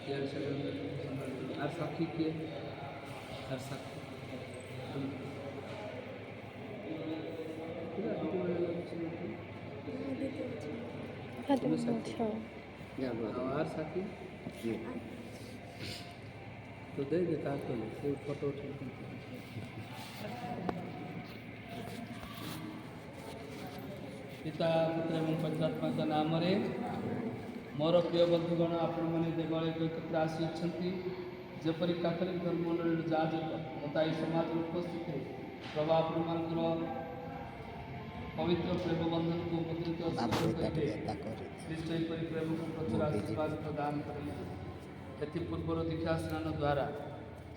यार साक्षी किए यार साक्षी तुम्हें साक्षी और साक्षी तो दे देता तो फिर फोटो उठा पिता पुत्र एवं पवित्रात्मा नाम रे मोर प्रिय बंधुगण आपण मैंने देवालय एकत्र आसी जपरी कैथोलिक धर्म मंडल जाजक तथा समाज उपस्थित प्रभु आपण पवित्र प्रेम बंधन को मुद्रित ख्रीष्ट प्रेम को प्रचुर आशीर्वाद प्रदान करें पूर्वर दीक्षा स्नान द्वारा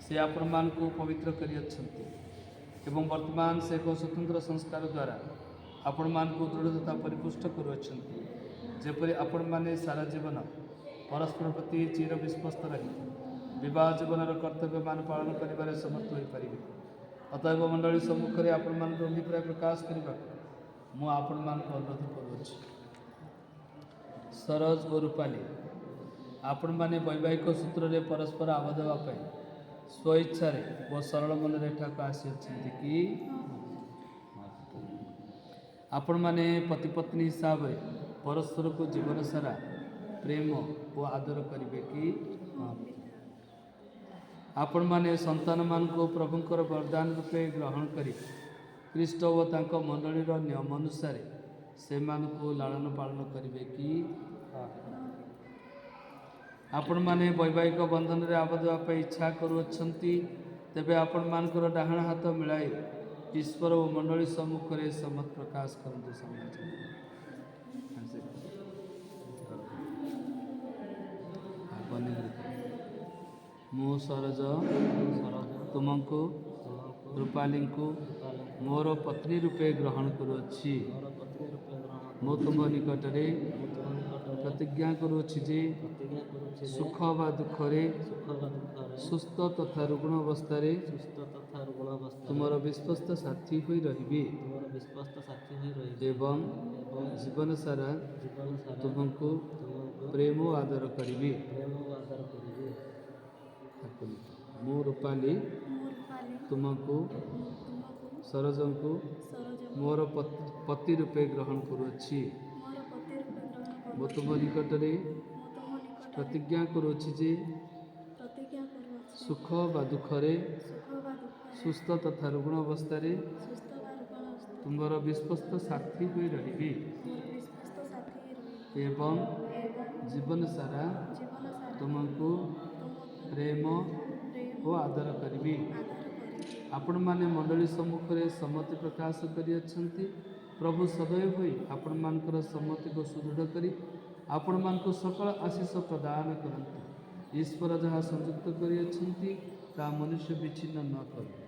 से आपण मान को पवित्र एवं वर्तमान से एक स्वतंत्र संस्कार द्वारा आपण मान को दृढ़ता परिपुष्ट करुच्छन्ति जेपरी आपण माने सारा जीवन परस्पर प्रति चिर विश्वस्त रही विवाह जीवन कर्तव्य मान पालन कर समर्थ हो पारे। अतएव मंडली सम्मुख में आपण मान अभिप्राय प्रकाश करने मु आपण मान अनुरोध करुच्ची। सरोज और रूपाली आपण माने वैवाहिक सूत्र में परस्पर आबद्ध होगापी स्वेच्छा और सरल मन एठाक आसी कि आपण माने पति पत्नी हिसाब से परस्पर को जीवन सारा प्रेम और आदर करेंगे कि आपण माने संतान मान को प्रभुंकर वरदान रूपे ग्रहण करी ख्रीष्ट और तांको मंडलीर नियम अनुसार से मान को लालन पालन करेंगे कि आपण माने वैवाहिक बंधन रे आबद्ध होगा इच्छा करुच्छन्ति तेबे आपण मानकर डाहाण हाथ मिलाई ईश्वर और मंडली सम्मुख में सम्मत प्रकाश करते समाज मु सरज तुमको रूपाली को मोर पत्नी रूपे ग्रहण करुच्ची मु तुम निकट में प्रतिज्ञा करुच्ची जे सुख व दुख सुस्थ तथा रुग्ण अवस्था तुमर विश्वस्त साथी हो रही एवं जीवन सारा तुमको प्रेम आदर करी। मु रूपाली तुमको सरजन को मोर पति रूपे ग्रहण करुच्ची मु तुम निकट में प्रतिज्ञा करुच्ची जे सुख व दुख सुस्थ तथा रुग्ण अवस्था तुमर विश्वस्त साथी हो रही एवं जीवन सारा तुमको प्रेम और आदर करी। आपण माने मंडली सम्मुख में सम्मति प्रकाश करियच्छन्ति प्रभु सदैव होई आपण मानकर सम्मति को सुदृढ़ करी आपण मान को सकल आशीष प्रदान करंतु ईश्वर जहाँ संयुक्त करियच्छन्ति ता मनुष्य विच्छिन्न न करू।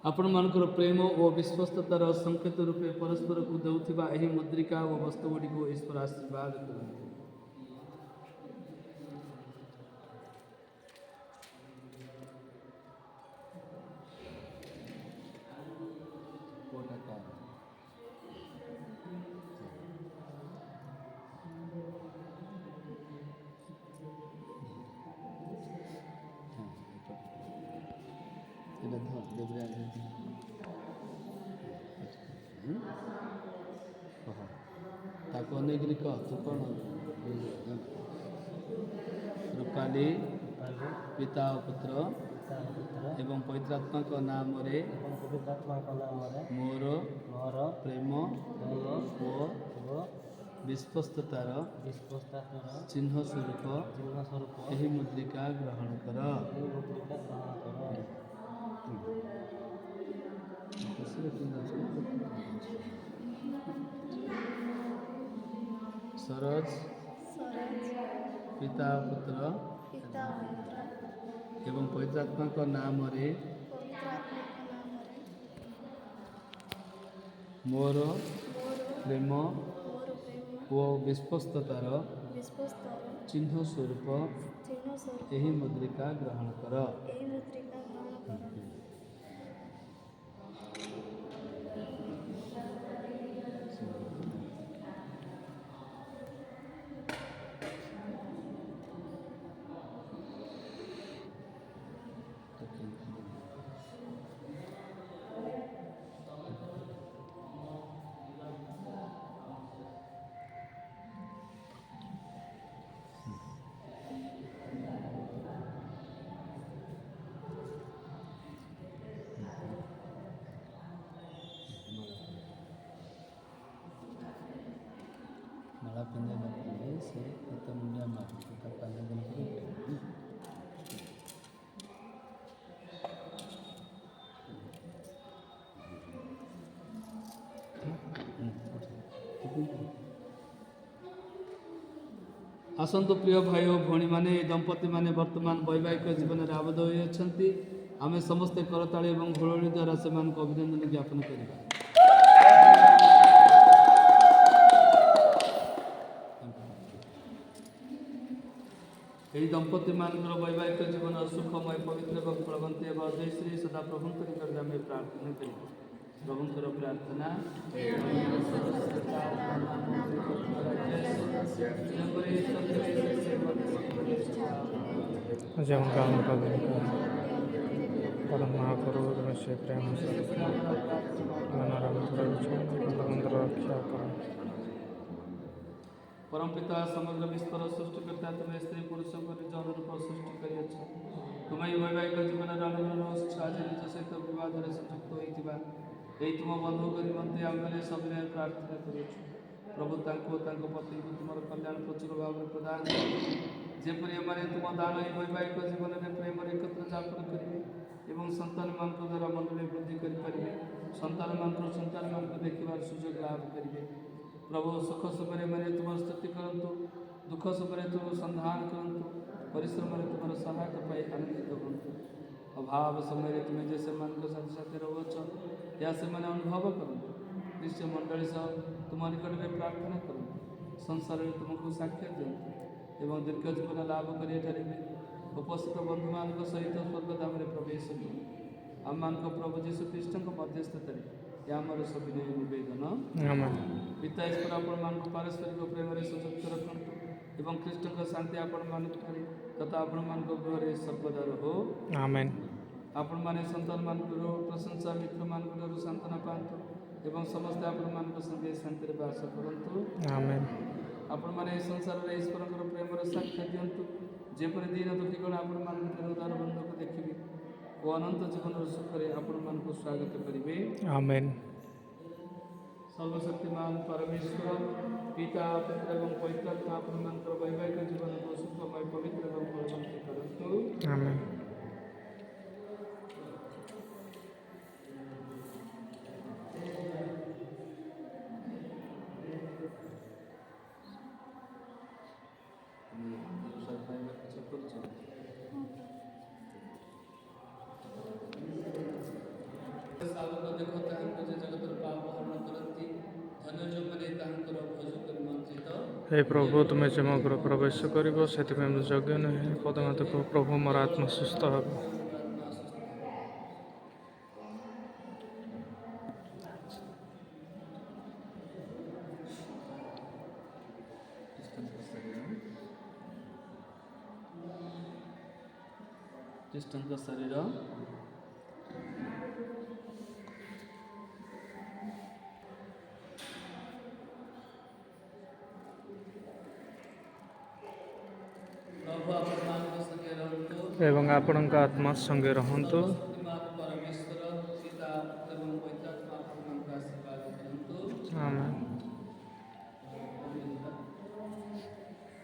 आपण मानकर प्रेम और विश्वस्ततार संकेत रूपे परस्पर को देउथिबा एही मुद्रिका और वस्तु गुड़ी को ईश्वर आशीर्वाद करते। तू कौन रूपाली पिता पुत्र एवं पवित्रात्मा का नाम रे मोर प्रेम और विश्वस्ततार चिन्ह स्वरूप यही मुद्रिका ग्रहण कर। सरोज पिता पुत्र एवं पवित्रात्मा का नाम रे मोर प्रेम ଓ ବିଶ୍ୱସ୍ତତାର ଚିହ୍ନ ସ୍ୱରୂପ ଏହି ମୁଦ୍ରିକା ଗ୍ରହଣ କର। ମାଳା ପିନ୍ଧାଇବା ପରେ ସେ ଏତ ମୁଣ୍ଡିଆ ମାରି ତା ପାଦ ଗୁଣିକରି ଆସନ୍ତୁ ପ୍ରିୟ ଭାଇ ଓ ଭଉଣୀମାନେ, ଏହି ଦମ୍ପତିମାନେ ବର୍ତ୍ତମାନ ବୈବାହିକ ଜୀବନରେ ଆବଦ୍ଧ ହୋଇଅଛନ୍ତି। ଆମେ ସମସ୍ତେ କରତାଳି ଏବଂ ହୁଳହୁଳି ଦ୍ୱାରା ସେମାନଙ୍କୁ ଅଭିନନ୍ଦନ ଜ୍ଞାପନ କରିବା। ଏହି ଦମ୍ପତିମାନଙ୍କର ବୈବାହିକ ଜୀବନ ସୁଖମୟ, ପବିତ୍ର ଏବଂ ଫଳବନ୍ତୀ ହେବା ଉଦ୍ଦେଶ୍ୟରେ ସଦାପ୍ରଭୁଙ୍କ ନିକଟରେ ଆମେ ପ୍ରାର୍ଥନା କରିବା। ପ୍ରଭୁଙ୍କର ପ୍ରାର୍ଥନା। जब काम का दिन पर महाप्रभु में से प्रेम रक्षा कर। परमपिता समग्र विश्वर सृष्टिकर्ता, तुम्हें स्त्री पुरुषों को निज अनुरूप सृष्टि करियछ। तुम्हें वैवाहिक जीवन आनंद उत्साह निज सहित विवाद संयुक्त होता तुम बंधु निमंते आगे सविनय प्रार्थना करुछु। प्रभु पति को तुम कल्याण प्रचुर भाव में प्रदान जेपरी एमाने तुम दान ही वैवाहिक जीवन में प्रेम एकत्र जापन करेंगे और संतान मान द्वारा मंडली वृद्धि करेंगे। संतान मान देखा सुजोग लाभ करेंगे। प्रभु सुख समय मैंने तुम स्तुति करंतु, दुख समय तुम संधान करंतु, परिश्रम तुम सहायता पाई आनंदित हूँ। अभाव समय तुम्हें जैसे मान साथ साथ रोच या से मैंने अनुभव करंतु। निश्चय मंडली सह तुम निकट में प्रार्थना करंतु। संसार में तुमको साक्षात दिंतु एवं दीर्घ जीवन लाभ करेंगे। उपस्थित बंधु मान सहित स्वर्गधाम में प्रवेश करूँ। आम मान प्रभु जीशु ख्रीष्ट मध्यस्थता आमर सविनय निवेदन। पिता ईश्वर आपण मान पारस्परिक प्रेम संयुक्त रखु एवं ख्रीष्ट शांति आपण मान तथा आपण मान गृह सर्वदा रहो। आमेन। आपण माने संतान मान प्रशंसा मित्र मान सांत्वना पातु एवं समस्त आपण मान संगे शांति वास करंतु। आमेन। आपण माने संसार रे ईश्वर प्रेम साक्षात दियंतु जेपरि दीन दुखीगण आपण मान उदार बंधु को देखिबे ओ अनंत जीवन सुख रे आपण मान को स्वागत करिवे। आमेन। सर्वशक्तिमान परमेश्वर पिता पुत्र एवं पवित्र आत्मा आपण मान वैवाहिक जीवन को सुखमय, पवित्र एवं फलवंती करंतु। आमेन। हे प्रभु तुम्हें जमग्र प्रवेश कर से योग्य नुहे पदमत को प्रभु मोर आत्मा सुस्थ हे। शरीर एवं आपण आत्मा संगे रहंतु।